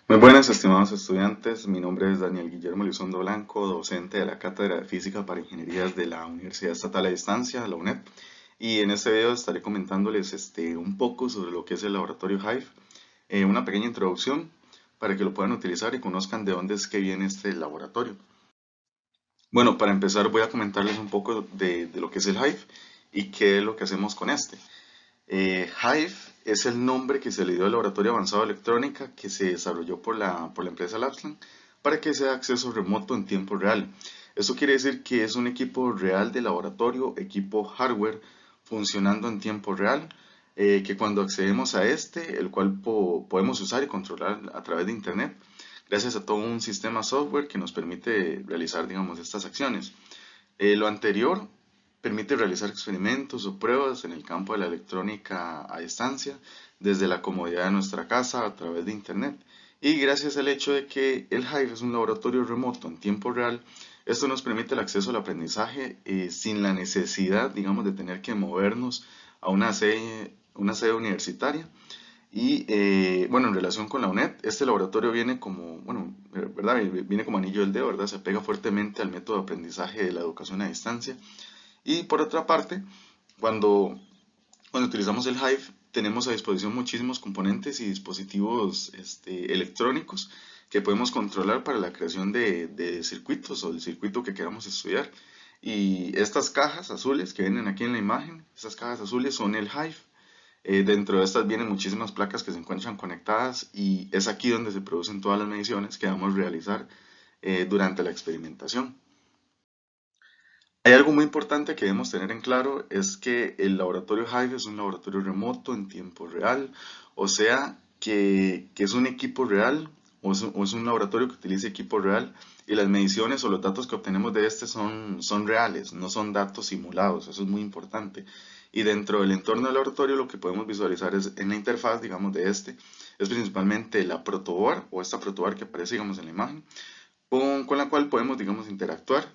Muy buenas, estimados estudiantes. Mi nombre es Daniel Guillermo Elizondo Blanco, docente de la Cátedra de Física para Ingenierías de la Universidad Estatal a Distancia, la UNED. Y en este video estaré comentándoles un poco sobre lo que es el laboratorio Hive, una pequeña introducción para que lo puedan utilizar y conozcan de dónde es que viene este laboratorio. Bueno, para empezar voy a comentarles un poco de lo que es el Hive y qué es lo que hacemos con este. Hive es el nombre que se le dio al laboratorio avanzado de electrónica que se desarrolló por la empresa Lapsland para que sea acceso remoto en tiempo real. Eso quiere decir que es un equipo real de laboratorio, equipo hardware funcionando en tiempo real, que cuando accedemos a el cual podemos usar y controlar a través de Internet, gracias a todo un sistema software que nos permite realizar, digamos, estas acciones. Lo anterior permite realizar experimentos o pruebas en el campo de la electrónica a distancia, desde la comodidad de nuestra casa a través de Internet. Y gracias al hecho de que el Hive es un laboratorio remoto en tiempo real, esto nos permite el acceso al aprendizaje sin la necesidad, digamos, de tener que movernos a una sede universitaria. Y bueno, en relación con la UNED, este laboratorio viene como, bueno, ¿verdad? Viene como anillo al dedo, ¿verdad? Se pega fuertemente al método de aprendizaje de la educación a distancia. Y por otra parte, cuando, cuando utilizamos el Hive, tenemos a disposición muchísimos componentes y dispositivos electrónicos que podemos controlar para la creación de circuitos o el circuito que queramos estudiar. Y estas cajas azules que vienen aquí en la imagen, estas cajas azules son el Hive. Dentro de estas vienen muchísimas placas que se encuentran conectadas y es aquí donde se producen todas las mediciones que vamos a realizar durante la experimentación. Hay algo muy importante que debemos tener en claro, es que el laboratorio Hive es un laboratorio remoto en tiempo real, o sea que es un equipo real o es un laboratorio que utiliza equipo real y las mediciones o los datos que obtenemos de este son reales, no son datos simulados, eso es muy importante. Y dentro del entorno del laboratorio lo que podemos visualizar es en la interfaz, digamos, es principalmente la protoboard o esta protoboard que aparece, digamos, en la imagen con la cual podemos, digamos, interactuar.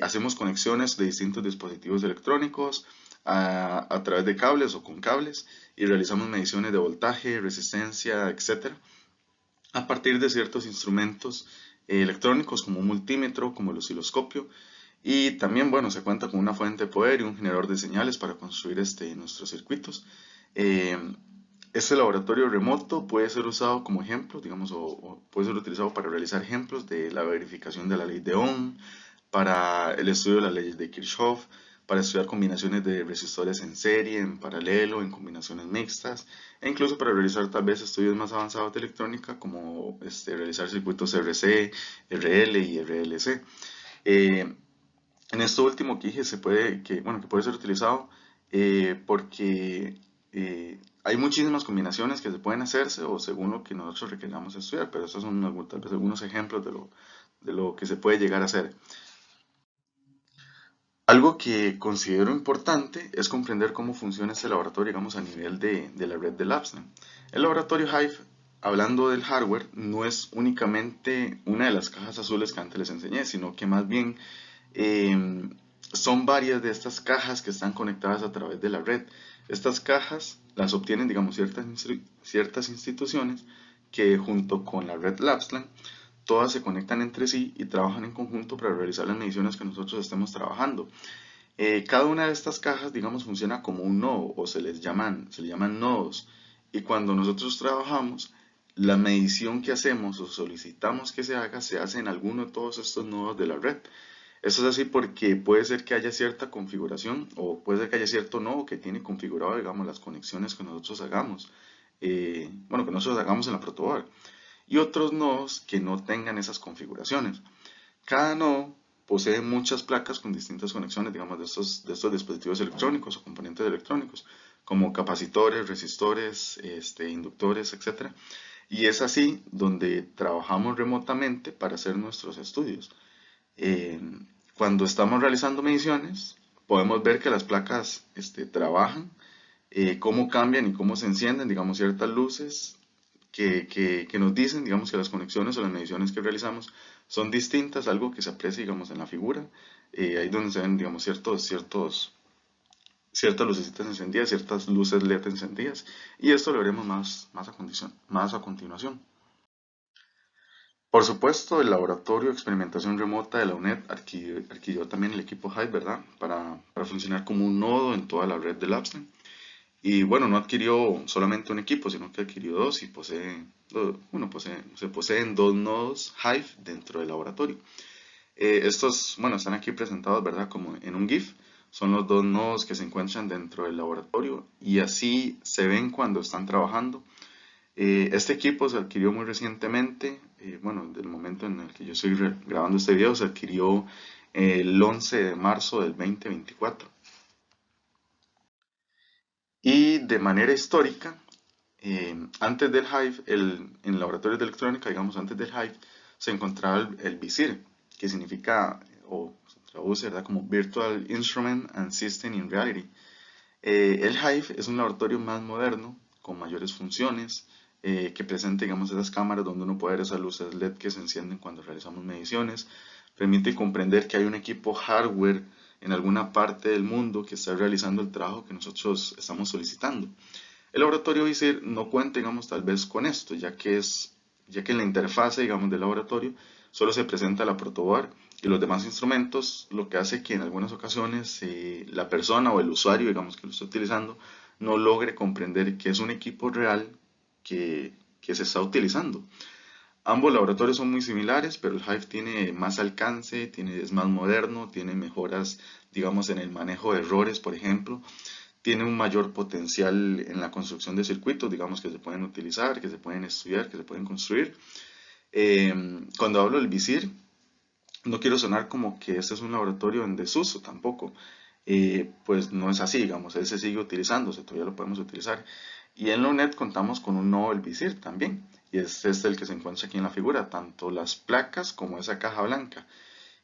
Hacemos conexiones de distintos dispositivos electrónicos a través de cables o con cables y realizamos mediciones de voltaje, resistencia, etcétera, a partir de ciertos instrumentos electrónicos como un multímetro, como el osciloscopio. Y también, bueno, se cuenta con una fuente de poder y un generador de señales para construir nuestros circuitos. Eh, este laboratorio remoto puede ser usado como ejemplo, digamos, o puede ser utilizado para realizar ejemplos de la verificación de la ley de Ohm, para el estudio de las leyes de Kirchhoff, para estudiar combinaciones de resistores en serie, en paralelo, en combinaciones mixtas, e incluso para realizar tal vez estudios más avanzados de electrónica, como realizar circuitos RC, RL y RLC. Eh, en esto último que dije, bueno, que puede ser utilizado porque hay muchísimas combinaciones que se pueden hacerse o según lo que nosotros requeramos estudiar, pero estos son tal vez algunos ejemplos de lo que se puede llegar a hacer. Algo que considero importante es comprender cómo funciona este laboratorio, digamos, a nivel de la red de Labsnet. El laboratorio Hive, hablando del hardware, no es únicamente una de las cajas azules que antes les enseñé, sino que más bien eh, son varias de estas cajas que están conectadas a través de la red. Estas cajas las obtienen, digamos, ciertas instituciones que junto con la red Labsland todas se conectan entre sí y trabajan en conjunto para realizar las mediciones que nosotros estemos trabajando. Cada una de estas cajas, digamos, funciona como un nodo o se le llaman nodos. Y cuando nosotros trabajamos, la medición que hacemos o solicitamos que se haga se hace en alguno de todos estos nodos de la red. Eso es así porque puede ser que haya cierta configuración o puede ser que haya cierto nodo que tiene configurado, digamos, las conexiones que nosotros hagamos. Bueno, que nosotros hagamos en la protoboard. Y otros nodos que no tengan esas configuraciones. Cada nodo posee muchas placas con distintas conexiones, digamos, de estos dispositivos electrónicos o componentes electrónicos, como capacitores, resistores, inductores, etcétera. Y es así donde trabajamos remotamente para hacer nuestros estudios. Eh, Cuando estamos realizando mediciones, podemos ver que las placas trabajan, cómo cambian y cómo se encienden, digamos, ciertas luces que nos dicen, digamos, que las conexiones o las mediciones que realizamos son distintas, algo que se aprecia, digamos, en la figura. Ahí donde se ven, digamos, ciertas lucecitas encendidas, ciertas luces LED encendidas. Y esto lo veremos más a continuación. Por supuesto, el laboratorio de experimentación remota de la UNED adquirió también el equipo Hive, ¿verdad? Para funcionar como un nodo en toda la red de Lapsland. Y bueno, no adquirió solamente un equipo, sino que adquirió dos y se poseen dos nodos Hive dentro del laboratorio. Estos, bueno, están aquí presentados, ¿verdad? Como en un GIF. Son los dos nodos que se encuentran dentro del laboratorio y así se ven cuando están trabajando. Este equipo se adquirió muy recientemente, bueno, del momento en el que yo estoy grabando este video, se adquirió el 11 de marzo del 2024. Y de manera histórica, antes del Hive, en laboratorios de electrónica, digamos, antes del Hive, se encontraba el VISIR, que significa, o se traduce, ¿verdad?, como Virtual Instrument and System in Reality. El Hive es un laboratorio más moderno, con mayores funciones, que presenta, digamos, esas cámaras donde uno puede ver esas luces LED que se encienden cuando realizamos mediciones. Permite comprender que hay un equipo hardware en alguna parte del mundo que está realizando el trabajo que nosotros estamos solicitando. El laboratorio VISIR no cuenta, digamos, tal vez con esto, ya que en la interfase, digamos, del laboratorio solo se presenta la protoboard y los demás instrumentos, lo que hace que en algunas ocasiones la persona o el usuario, digamos, que lo está utilizando, no logre comprender que es un equipo real que se está utilizando. Ambos laboratorios son muy similares, pero el Hive tiene más alcance, es más moderno, tiene mejoras, digamos, en el manejo de errores, por ejemplo, tiene un mayor potencial en la construcción de circuitos, digamos, que se pueden utilizar, que se pueden estudiar, que se pueden construir. Cuando hablo del VISIR, no quiero sonar como que este es un laboratorio en desuso tampoco. Pues no es así, digamos, él se sigue utilizándose, todavía lo podemos utilizar. Y en la UNED contamos con un nodo del VISIR también, y es este el que se encuentra aquí en la figura, tanto las placas como esa caja blanca.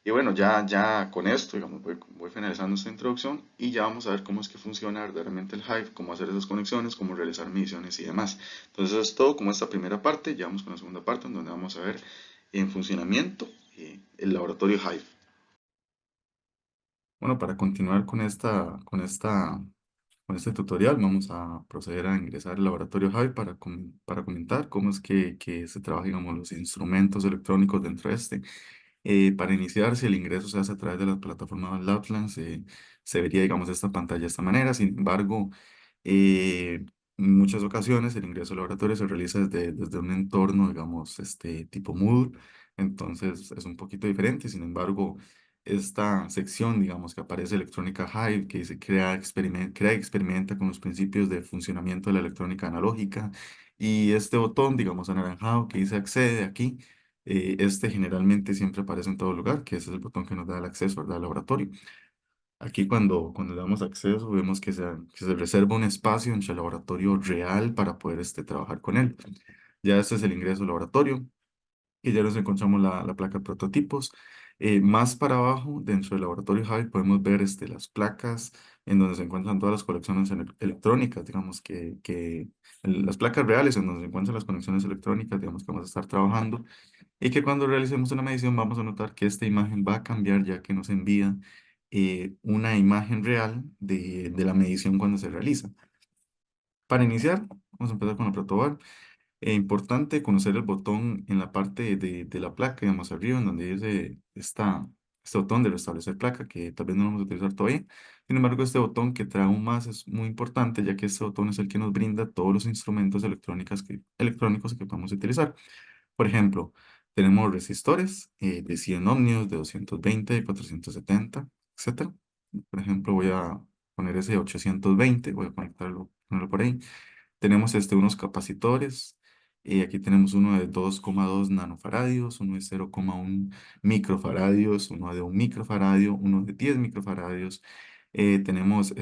Y bueno, ya con esto, digamos, voy finalizando esta introducción y ya vamos a ver cómo es que funciona verdaderamente el Hive, cómo hacer esas conexiones, cómo realizar mediciones y demás. Entonces eso es todo como esta primera parte, ya vamos con la segunda parte en donde vamos a ver en funcionamiento el laboratorio Hive. Bueno, para continuar con este tutorial, vamos a proceder a ingresar al laboratorio Hive para comentar cómo es que se trabajan, digamos, los instrumentos electrónicos dentro de este. Para iniciar, si el ingreso se hace a través de la plataforma Lapland, se vería, digamos, esta pantalla de esta manera. Sin embargo, en muchas ocasiones el ingreso al laboratorio se realiza desde un entorno, digamos, tipo Moodle. Entonces es un poquito diferente. Sin embargo, esta sección, digamos, que aparece Electrónica Hive, que dice crea y experimenta con los principios de funcionamiento de la electrónica analógica. Y este botón, digamos, anaranjado que dice accede aquí, este generalmente siempre aparece en todo lugar, que ese es el botón que nos da el acceso, ¿verdad?, al laboratorio. Aquí cuando le damos acceso vemos que se reserva un espacio en el laboratorio real para poder trabajar con él. Ya este es el ingreso al laboratorio y ya nos encontramos la placa de prototipos. Más para abajo, dentro del laboratorio Hive, podemos ver las placas en donde se encuentran todas las colecciones electrónicas, digamos las placas reales en donde se encuentran las conexiones electrónicas, digamos que vamos a estar trabajando y que cuando realicemos una medición vamos a notar que esta imagen va a cambiar ya que nos envía una imagen real de la medición cuando se realiza. Para iniciar, vamos a empezar con la protobar. Importante conocer el botón en la parte de la placa, digamos arriba, en donde dice este botón de restablecer placa, que tal vez no lo vamos a utilizar todavía. Sin embargo, este botón que trae aún más es muy importante, ya que este botón es el que nos brinda todos los instrumentos electrónicos que podemos utilizar. Por ejemplo, tenemos resistores de 100 ohmios, de 220, de 470, etcétera. Por ejemplo, voy a poner ese 820, voy a ponerlo por ahí. Tenemos unos capacitores. Aquí tenemos uno de 2,2 nanofaradios, uno de 0,1 microfaradios, uno de 1 microfaradio, uno de 10 microfaradios. Tenemos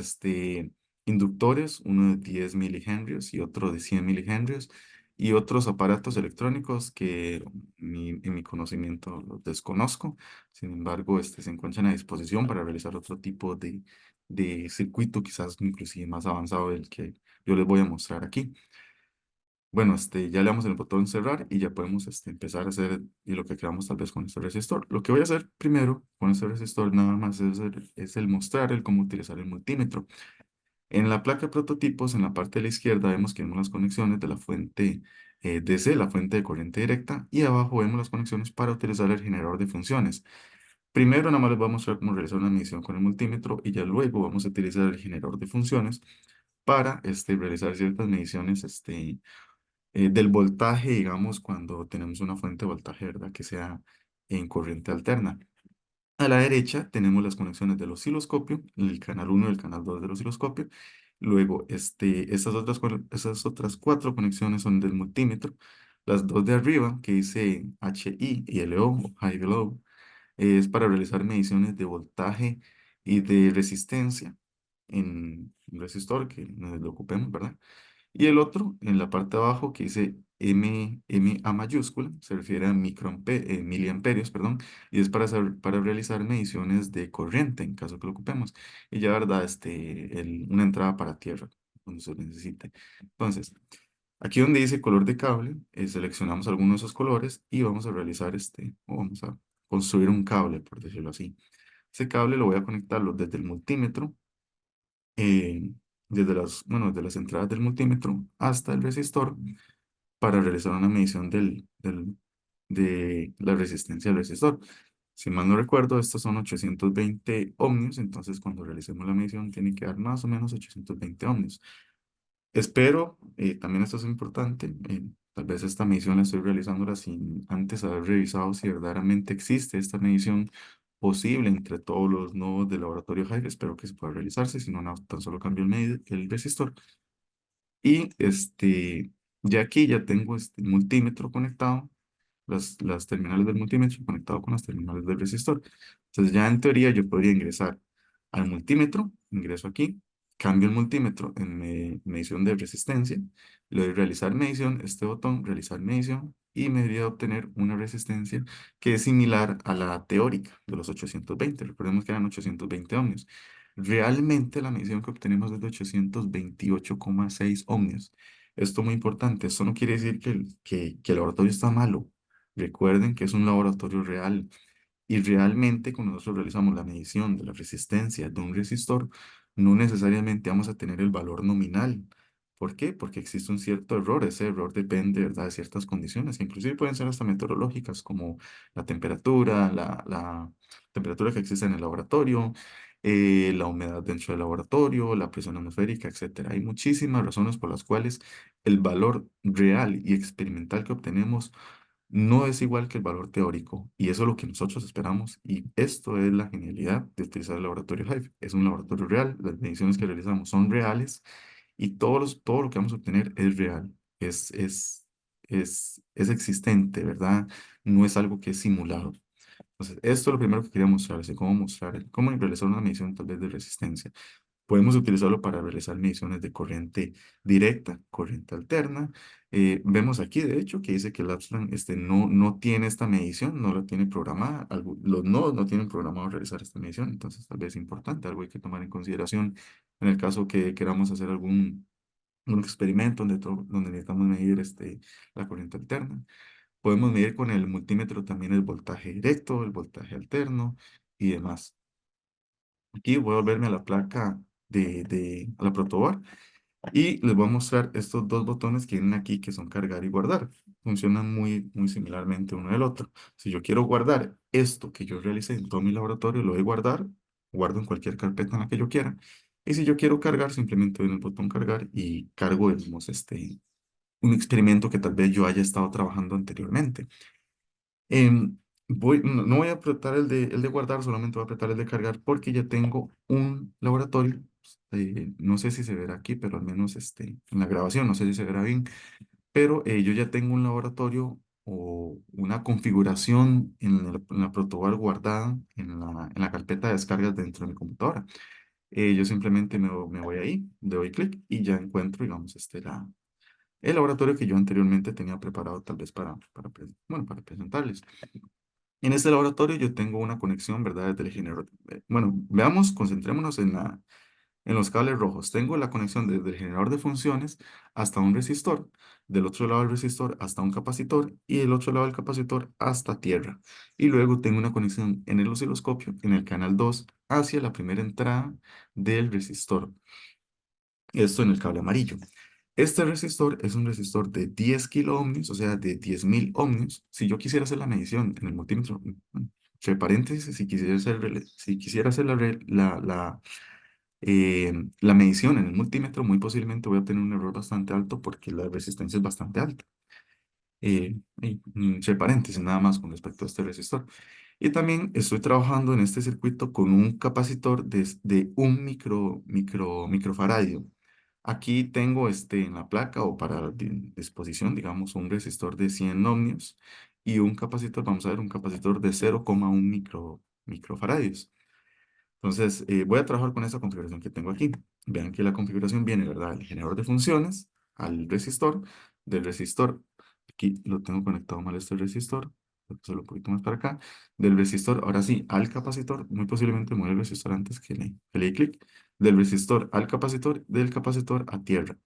inductores, uno de 10 milihenrios y otro de 100 milihenrios. Y otros aparatos electrónicos que en mi conocimiento los desconozco. Sin embargo, se encuentran a disposición para realizar otro tipo de circuito, quizás inclusive más avanzado del que yo les voy a mostrar aquí. Bueno, ya le damos el botón cerrar y ya podemos empezar a hacer y lo que queramos tal vez con este resistor. Lo que voy a hacer primero con este resistor nada más es el mostrar el cómo utilizar el multímetro. En la placa de prototipos, en la parte de la izquierda, vemos que tenemos las conexiones de la fuente DC, la fuente de corriente directa, y abajo vemos las conexiones para utilizar el generador de funciones. Primero nada más les voy a mostrar cómo realizar una medición con el multímetro y ya luego vamos a utilizar el generador de funciones para realizar ciertas mediciones del voltaje, digamos, cuando tenemos una fuente de voltaje, ¿verdad? Que sea en corriente alterna. A la derecha tenemos las conexiones del osciloscopio, el canal uno y el canal 2 del osciloscopio. Luego, esas otras cuatro conexiones son del multímetro. Las dos de arriba, que dice HI y LO, High y Low, es para realizar mediciones de voltaje y de resistencia en un resistor que nos lo ocupemos, ¿verdad? Y el otro, en la parte de abajo, que dice MA mayúscula, se refiere a miliamperios, perdón, y es para realizar mediciones de corriente, en caso que lo ocupemos. Y ya, ¿verdad? Una entrada para tierra, cuando se necesite. Entonces, aquí donde dice color de cable, seleccionamos alguno de esos colores y vamos a realizar o vamos a construir un cable, por decirlo así. Ese cable lo voy a conectarlo desde el multímetro desde las entradas del multímetro hasta el resistor para realizar una medición de la resistencia del resistor. Si mal no recuerdo, estos son 820 ohmios, entonces cuando realicemos la medición tiene que dar más o menos 820 ohmios. Espero, también esto es importante, tal vez esta medición la estoy realizándola sin antes haber revisado si verdaderamente existe esta medición posible entre todos los nodos del laboratorio Hive. Espero que se pueda realizarse, si no, tan solo cambio el resistor. Y ya aquí ya tengo este multímetro conectado, las terminales del multímetro conectado con las terminales del resistor. Entonces ya en teoría yo podría ingresar al multímetro, ingreso aquí, cambio el multímetro en medición de resistencia, le doy realizar medición, este botón, realizar medición, y me debería obtener una resistencia que es similar a la teórica de los 820. Recordemos que eran 820 ohmios. Realmente la medición que obtenemos es de 828,6 ohmios. Esto es muy importante. Esto no quiere decir que el laboratorio está malo. Recuerden que es un laboratorio real. Y realmente cuando nosotros realizamos la medición de la resistencia de un resistor, no necesariamente vamos a tener el valor nominal. ¿Por qué? Porque existe un cierto error. Ese error depende, ¿verdad?, de ciertas condiciones, que inclusive pueden ser hasta meteorológicas, como la temperatura que existe en el laboratorio, la humedad dentro del laboratorio, la presión atmosférica, etcétera. Hay muchísimas razones por las cuales el valor real y experimental que obtenemos no es igual que el valor teórico, y eso es lo que nosotros esperamos, y esto es la genialidad de utilizar el laboratorio Hive. Es un laboratorio real, las mediciones que realizamos son reales y todo lo que vamos a obtener es real, es existente, ¿verdad? No es algo que es simulado. Entonces, esto es lo primero que quería mostrarles, cómo realizar una medición tal vez de resistencia. Podemos utilizarlo para realizar mediciones de corriente directa, corriente alterna. Vemos aquí, de hecho, que dice que el Lapsland no tiene esta medición, no la tiene programada. Los nodos no tienen programado realizar esta medición, entonces tal vez es importante, algo hay que tomar en consideración en el caso que queramos hacer un experimento donde necesitamos medir la corriente alterna. Podemos medir con el multímetro también el voltaje directo, el voltaje alterno y demás. Aquí voy a volverme a la placa a la protoboard y les voy a mostrar estos dos botones que vienen aquí, que son cargar y guardar. Funcionan muy similarmente uno del otro. Si yo quiero guardar esto que yo realicé en todo mi laboratorio, lo voy a guardar, guardo en cualquier carpeta en la que yo quiera. Y si yo quiero cargar, simplemente doy en el botón cargar y cargo, digamos, un experimento que tal vez yo haya estado trabajando anteriormente. Em, no voy a apretar el de guardar, solamente voy a apretar el de cargar porque ya tengo un laboratorio. No sé si se verá aquí, pero al menos en la grabación, no sé si se verá bien, pero yo ya tengo un laboratorio o una configuración en la protoboard guardada en la carpeta de descargas dentro de mi computadora. Yo simplemente me voy ahí, le doy clic y ya encuentro, digamos, el laboratorio que yo anteriormente tenía preparado tal vez para presentarles. En este laboratorio yo tengo una conexión, ¿verdad? Desde el generador. Bueno, veamos, concentrémonos en los cables rojos. Tengo la conexión desde el generador de funciones hasta un resistor, del otro lado del resistor hasta un capacitor y del otro lado del capacitor hasta tierra. Y luego tengo una conexión en el osciloscopio, en el canal 2, hacia la primera entrada del resistor. Esto en el cable amarillo. Este resistor es un resistor de 10 kilo ohmios, o sea, de 10.000 ohmios. Si yo quisiera hacer la medición en el multímetro, entre paréntesis, si quisiera hacer la medición en el multímetro, muy posiblemente voy a tener un error bastante alto porque la resistencia es bastante alta. Entre paréntesis, nada más con respecto a este resistor. Y también estoy trabajando en este circuito con un capacitor de un microfaradio. Aquí tengo en la placa o para disposición, digamos, un resistor de 100 ohmios y un capacitor, vamos a ver, un capacitor de 0,1 microfaradios. Entonces, voy a trabajar con esta configuración que tengo aquí. Vean que la configuración viene, ¿verdad? Al generador de funciones, al resistor, del resistor. Aquí lo tengo conectado mal este resistor. Voy a pasarlo un poquito más para acá. Del resistor, ahora sí, al capacitor. Muy posiblemente mueva el resistor antes que le dé clic. Del resistor al capacitor, del capacitor a tierra.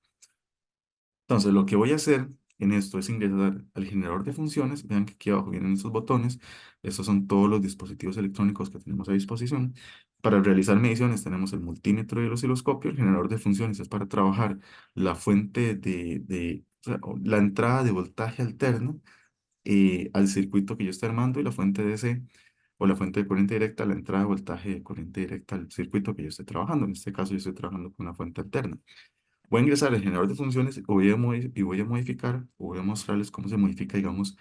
Entonces, lo que voy a hacer en esto es ingresar al generador de funciones. Vean que aquí abajo vienen estos botones. Estos son todos los dispositivos electrónicos que tenemos a disposición. Para realizar mediciones tenemos el multímetro y el osciloscopio. El generador de funciones es para trabajar la fuente o sea, o la entrada de voltaje alterno al circuito que yo estoy armando y la fuente DC o la fuente de corriente directa, la entrada de voltaje de corriente directa al circuito que yo estoy trabajando. En este caso yo estoy trabajando con una fuente alterna. Voy a ingresar al generador de funciones y voy a modificar, o voy a mostrarles cómo se modifica, digamos,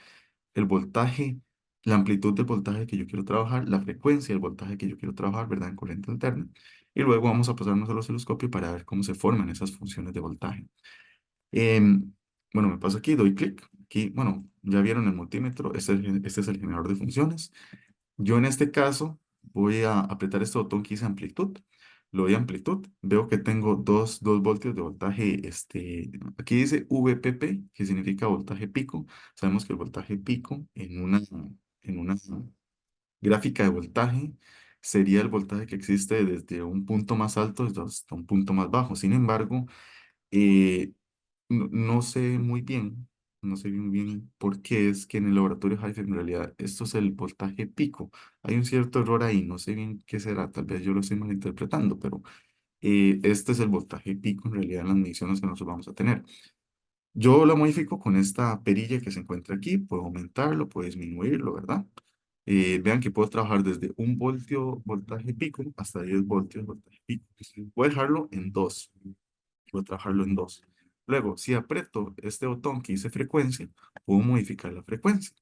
el voltaje, la amplitud del voltaje que yo quiero trabajar, la frecuencia del voltaje que yo quiero trabajar, ¿verdad? En corriente alterna. Y luego vamos a pasarnos al osciloscopio para ver cómo se forman esas funciones de voltaje. Em, bueno, me paso aquí, doy clic. Aquí, bueno, ya vieron el multímetro, este es el generador de funciones. Yo en este caso voy a apretar este botón que dice amplitud. Lo doy a amplitud. Veo que tengo 2 voltios de voltaje. Aquí dice VPP, que significa voltaje pico. Sabemos que el voltaje pico en una gráfica de voltaje sería el voltaje que existe desde un punto más alto hasta un punto más bajo. Sin embargo, eh, no sé muy bien, no sé muy bien por qué es que en el laboratorio Hive en realidad esto es el voltaje pico. Hay un cierto error ahí, no sé bien qué será, tal vez yo lo estoy malinterpretando, pero este es el voltaje pico en realidad en las mediciones que nosotros vamos a tener. Yo lo modifico con esta perilla que se encuentra aquí, puedo aumentarlo, puedo disminuirlo, ¿verdad? Vean que puedo trabajar desde 1 voltio voltaje pico hasta 10 voltios voltaje pico. Voy a dejarlo en 2. Voy a trabajarlo en 2. Luego, si aprieto este botón que dice frecuencia, puedo modificar la frecuencia.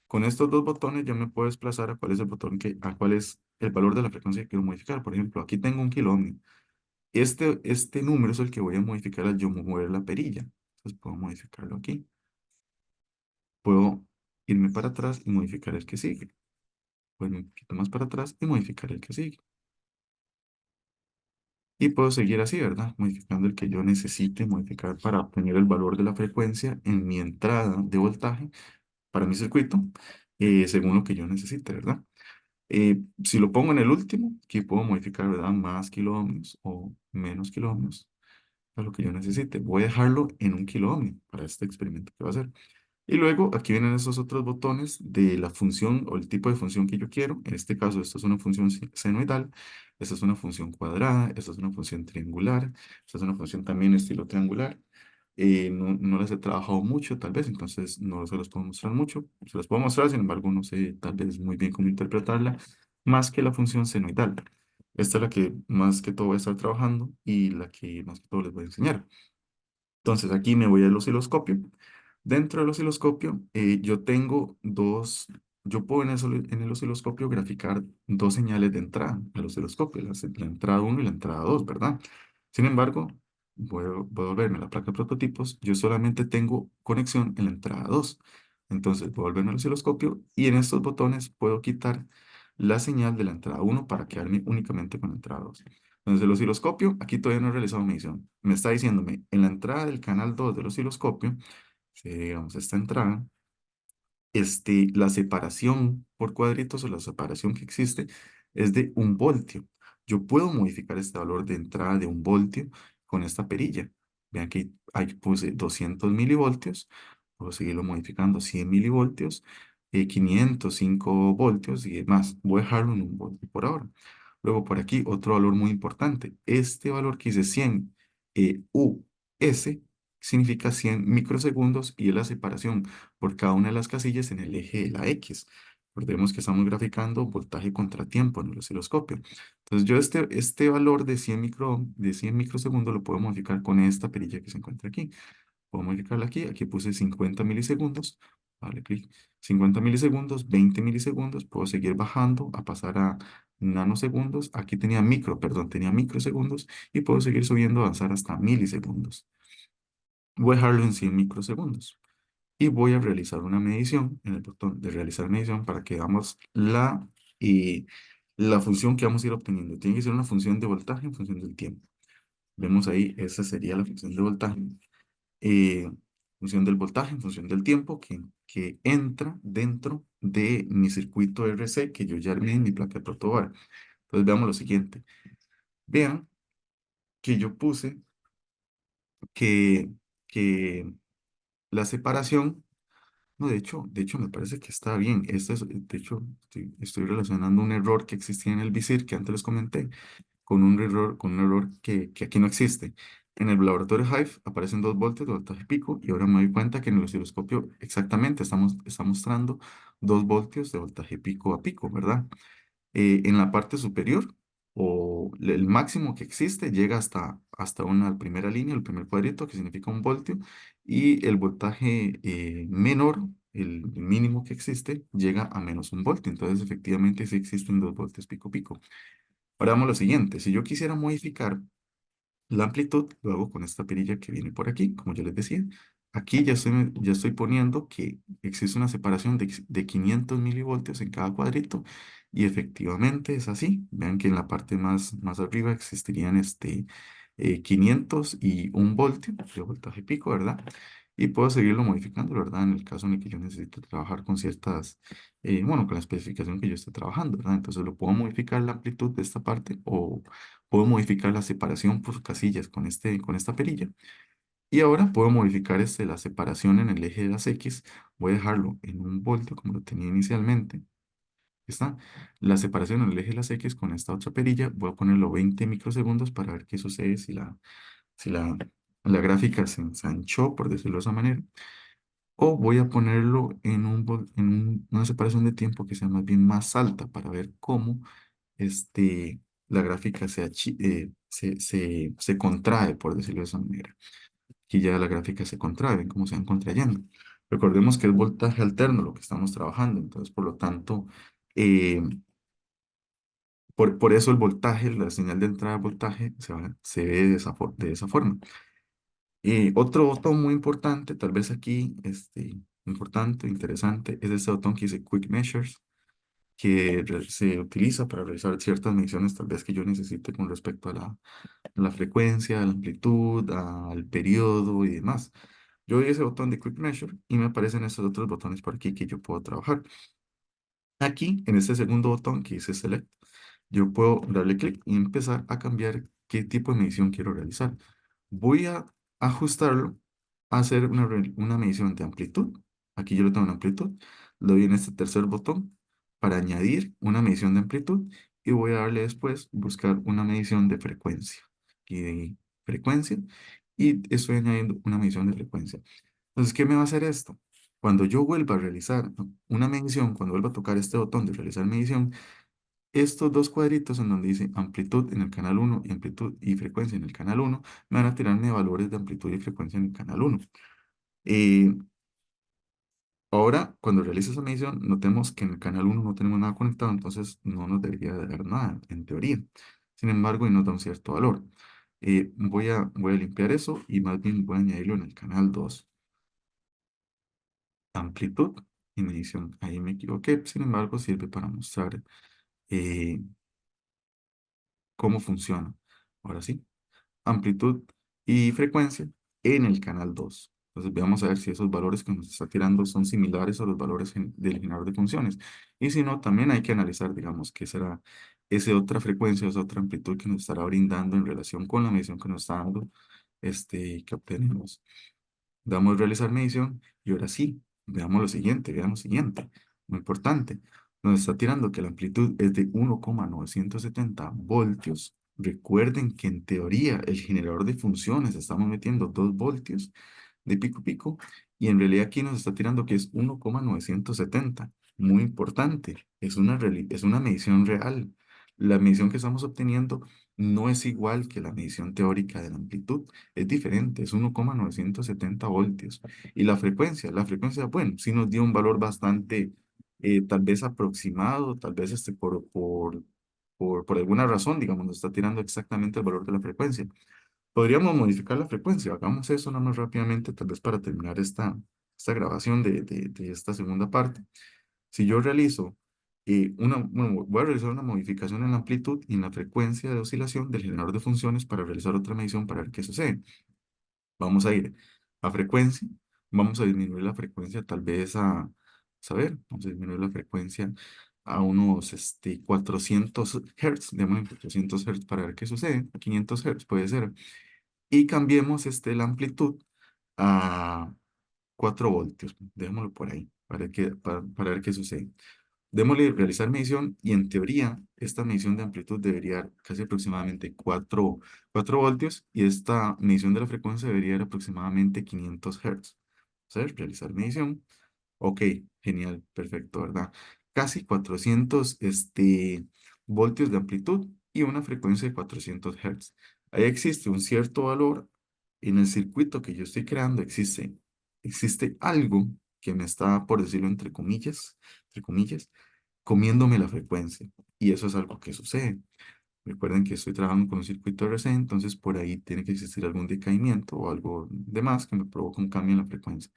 Con estos dos botones ya me puedo desplazar a cuál es el botón a cuál es el valor de la frecuencia que quiero modificar. Por ejemplo, aquí tengo un kilo ohmio. Este número es el que voy a modificar al yo mover la perilla. Entonces puedo modificarlo aquí. Puedo irme para atrás y modificar el que sigue. Puedo irme un poquito más para atrás y modificar el que sigue. Y puedo seguir así, ¿verdad? Modificando el que yo necesite modificar para obtener el valor de la frecuencia en mi entrada de voltaje para mi circuito, según lo que yo necesite, ¿verdad? Si lo pongo en el último, aquí puedo modificar, ¿verdad? Más kilo ohmios o menos kilo ohmios a lo que yo necesite. Voy a dejarlo en 1 kilo ohmio para este experimento que va a hacer. Y luego aquí vienen esos otros botones de la función o el tipo de función que yo quiero. En este caso, esto es una función senoidal, esta es una función cuadrada, esta es una función triangular, esta es una función también estilo triangular. No las he trabajado mucho, tal vez, entonces no se las puedo mostrar mucho. Se las puedo mostrar, sin embargo, no sé tal vez muy bien cómo interpretarla, más que la función senoidal. Esta es la que más que todo voy a estar trabajando y la que más que todo les voy a enseñar. Entonces aquí me voy al osciloscopio. Dentro del osciloscopio yo tengo yo puedo en el osciloscopio graficar dos señales de entrada al osciloscopio, la entrada uno y la entrada 2, ¿verdad? Sin embargo, voy a volverme a la placa de prototipos, yo solamente tengo conexión en la entrada 2. Entonces voy a volverme al osciloscopio y en estos botones puedo quitar la señal de la entrada uno para quedarme únicamente con la entrada 2. Entonces, el osciloscopio, aquí todavía no he realizado medición. Me está diciéndome, en la entrada del canal 2 del osciloscopio, si digamos esta entrada, la separación por cuadritos o la separación que existe es de 1 voltio. Yo puedo modificar este valor de entrada de 1 voltio con esta perilla. Vean que ahí puse 200 milivoltios. Puedo seguirlo modificando 100 milivoltios, 505 voltios y demás. Voy a dejarlo en 1 voltio por ahora. Luego por aquí otro valor muy importante. Este valor que dice 100 US significa 100 microsegundos y es la separación por cada una de las casillas en el eje de la X. Recordemos que estamos graficando voltaje contra tiempo en el osciloscopio. Entonces yo este valor de 100 microsegundos lo puedo modificar con esta perilla que se encuentra aquí. Puedo modificarla aquí. Aquí puse 50 milisegundos. Vale, clic. 50 milisegundos, 20 milisegundos. Puedo seguir bajando a pasar a nanosegundos. Aquí tenía perdón, tenía microsegundos. Y puedo seguir subiendo, avanzar hasta milisegundos. Voy a dejarlo en 100 microsegundos. Y voy a realizar una medición en el botón de realizar medición para que veamos eh, la función que vamos a ir obteniendo. Tiene que ser una función de voltaje en función del tiempo. Vemos ahí, esa sería la función de voltaje. Función del voltaje en función del tiempo que entra dentro de mi circuito RC que yo ya armé en mi placa de protobar. Entonces veamos lo siguiente. Vean que yo puse que, que la separación, no, de hecho me parece que está bien. De hecho, estoy relacionando un error que existía en el visir que antes les comenté con un error que aquí no existe. En el laboratorio Hive aparecen 2 voltios de voltaje pico y ahora me doy cuenta que en el osciloscopio exactamente está mostrando 2 voltios de voltaje pico a pico, ¿verdad? En la parte superior el máximo que existe llega hasta una primera línea, el primer cuadrito que significa un voltio y el voltaje menor, el mínimo que existe, llega a menos un voltio. Entonces efectivamente sí existen 2 voltios pico pico. Ahora vamos a lo siguiente, si yo quisiera modificar la amplitud, lo hago con esta perilla que viene por aquí, como yo les decía. Aquí ya estoy poniendo que existe una separación de 500 milivoltios en cada cuadrito y efectivamente es así. Vean que en la parte más arriba existirían 500 y un voltio de voltaje pico, ¿verdad? Y puedo seguirlo modificando, ¿verdad? En el caso en el que yo necesito trabajar con bueno, con la especificación que yo esté trabajando, ¿verdad? Entonces lo puedo modificar la amplitud de esta parte o puedo modificar la separación por casillas con esta perilla. Y ahora puedo modificar la separación en el eje de las X. Voy a dejarlo en un voltio como lo tenía inicialmente. Está la separación en el eje de las X con esta otra perilla. Voy a ponerlo 20 microsegundos para ver qué sucede si la gráfica se ensanchó, por decirlo de esa manera. O voy a ponerlo en una separación de tiempo que sea más bien más alta para ver cómo la gráfica se contrae, por decirlo de esa manera. Aquí ya la gráfica se contrae, ven cómo se van contrayendo. Recordemos que es voltaje alterno lo que estamos trabajando, entonces por lo tanto, eh, por eso el voltaje, la señal de entrada de voltaje se ve de esa forma. Otro botón muy importante, tal vez aquí, importante, interesante, es este botón que dice Quick Measures que se utiliza para realizar ciertas mediciones tal vez que yo necesite con respecto a la frecuencia, a la amplitud, al periodo y demás. Yo doy ese botón de Quick Measure y me aparecen estos otros botones por aquí que yo puedo trabajar. Aquí, en este segundo botón que dice Select, yo puedo darle clic y empezar a cambiar qué tipo de medición quiero realizar. Voy a ajustarlo a hacer una medición de amplitud. Aquí yo lo tengo en amplitud. Le doy en este tercer botón para añadir una medición de amplitud y voy a darle después buscar una medición de frecuencia. Aquí de frecuencia y estoy añadiendo una medición de frecuencia. Entonces, ¿qué me va a hacer esto? Cuando yo vuelva a realizar una medición, cuando vuelva a tocar este botón de realizar medición, estos dos cuadritos en donde dice amplitud en el canal uno y amplitud y frecuencia en el canal uno me van a tirarme valores de amplitud y frecuencia en el canal uno. Eh, Ahora, cuando realice esa medición, notemos que en el canal uno no tenemos nada conectado, entonces no nos debería de dar nada, en teoría. Sin embargo, y nos da un cierto valor. Voy a limpiar eso y más bien voy a añadirlo en el canal 2 amplitud y medición. Ahí me equivoqué, sin embargo, sirve para mostrar eh, cómo funciona. Ahora sí, amplitud y frecuencia en el canal 2. Entonces, veamos a ver si esos valores que nos está tirando son similares a los valores del generador de funciones. Y si no, también hay que analizar, digamos, qué será esa otra frecuencia, esa otra amplitud que nos estará brindando en relación con la medición que nos está dando, que obtenemos. Damos realizar medición y ahora sí, veamos lo siguiente, muy importante. Nos está tirando que la amplitud es de 1,970 voltios recuerden que en teoría el generador de funciones estamos metiendo 2 voltios de pico a pico y en realidad aquí nos está tirando que es 1,970. Muy importante, es una medición real. La medición que estamos obteniendo no es igual que la medición teórica de la amplitud, es diferente, es 1,970 voltios. Y la frecuencia, bueno, sí nos dio un valor bastante, tal vez aproximado, tal vez por alguna razón, digamos, nos está tirando exactamente el valor de la frecuencia. Podríamos modificar la frecuencia. Hagamos eso nada más rápidamente, tal vez para terminar esta grabación de esta segunda parte. Si yo realizo bueno, voy a realizar una modificación en la amplitud y en la frecuencia de oscilación del generador de funciones para realizar otra medición para ver qué sucede. Vamos a ir a frecuencia, vamos a disminuir la frecuencia tal vez saber, vamos a disminuir la frecuencia a unos 400 Hz, démosle 400 Hz para ver qué sucede, a 500 Hz puede ser, y cambiemos la amplitud a 4 voltios, démoslo por ahí, para ver qué sucede. Démosle realizar medición y en teoría esta medición de amplitud debería dar casi aproximadamente 4 voltios y esta medición de la frecuencia debería dar aproximadamente 500 Hz. ¿Sabes? Realizar medición. Ok, genial, perfecto, ¿verdad? Casi 400 voltios de amplitud y una frecuencia de 400 Hz. Ahí existe un cierto valor en el circuito que yo estoy creando, existe algo que me está, por decirlo entre comillas, comiéndome la frecuencia. Y eso es algo que sucede. Recuerden que estoy trabajando con un circuito RC, entonces por ahí tiene que existir algún decaimiento o algo de más que me provoca un cambio en la frecuencia.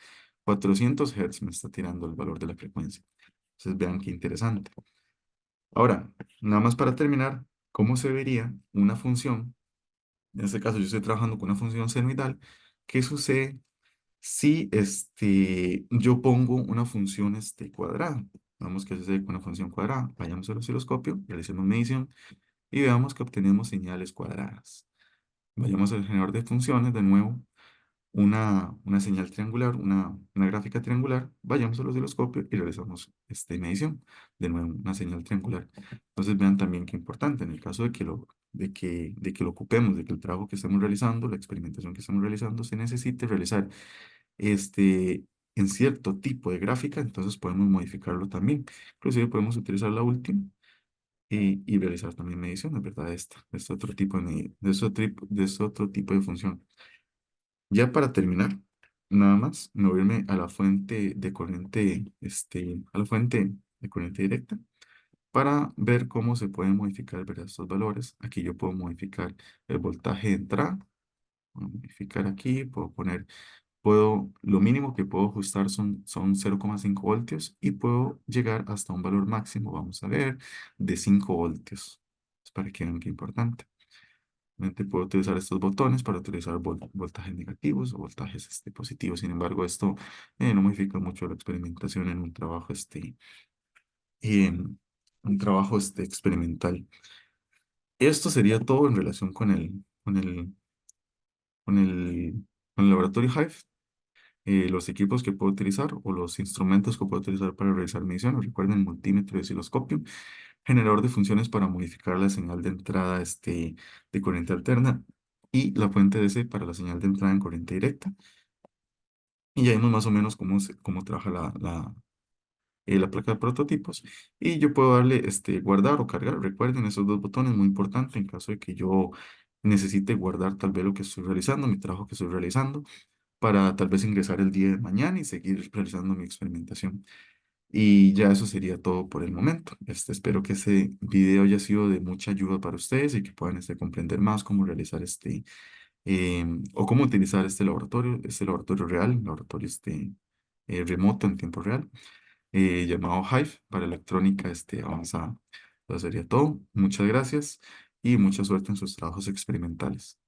400 Hz me está tirando el valor de la frecuencia. Entonces vean qué interesante. Ahora, nada más para terminar, ¿cómo se vería una función? En este caso yo estoy trabajando con una función senoidal. ¿Qué sucede si yo pongo una función cuadrada? Vamos que sucede con una función cuadrada. Vayamos al osciloscopio, realicemos medición y veamos que obtenemos señales cuadradas. Vayamos al generador de funciones, de nuevo, una señal triangular, una gráfica triangular. Vayamos al osciloscopio y realizamos esta medición. De nuevo, una señal triangular. Entonces vean también qué importante, en el caso de que lo ocupemos, de que el trabajo que estemos realizando, la experimentación que estemos realizando, se necesite realizar este, en cierto tipo de gráfica, entonces podemos modificarlo también. Inclusive podemos utilizar la última y realizar también mediciones, ¿verdad? Este otro tipo de otro tipo de función. Ya para terminar, nada más, moverme a la fuente de corriente, a la fuente de corriente directa para ver cómo se pueden modificar, ¿verdad? Estos valores. Aquí yo puedo modificar el voltaje de entrada, voy a modificar aquí, lo mínimo que puedo ajustar son 0,5 voltios y puedo llegar hasta un valor máximo, vamos a ver, de 5 voltios. Es para que vean qué importante. Realmente puedo utilizar estos botones para utilizar voltajes negativos o voltajes positivos. Sin embargo, esto no modifica mucho la experimentación en en un trabajo experimental. Esto sería todo en relación con el, con el laboratorio Hive. Los equipos que puedo utilizar o los instrumentos que puedo utilizar para realizar mediciones. Recuerden, multímetro y osciloscopio, generador de funciones para modificar la señal de entrada de corriente alterna y la fuente DC para la señal de entrada en corriente directa. Y ya vimos más o menos cómo trabaja la placa de prototipos. Y yo puedo darle guardar o cargar. Recuerden esos dos botones, muy importante en caso de que yo necesite guardar tal vez lo que estoy realizando, mi trabajo que estoy realizando para tal vez ingresar el día de mañana y seguir realizando mi experimentación. Y ya eso sería todo por el momento. Espero que ese video haya sido de mucha ayuda para ustedes y que puedan comprender más cómo realizar o cómo utilizar este laboratorio real, laboratorio remoto en tiempo real, llamado Hive para electrónica avanzada. Eso sería todo. Muchas gracias y mucha suerte en sus trabajos experimentales.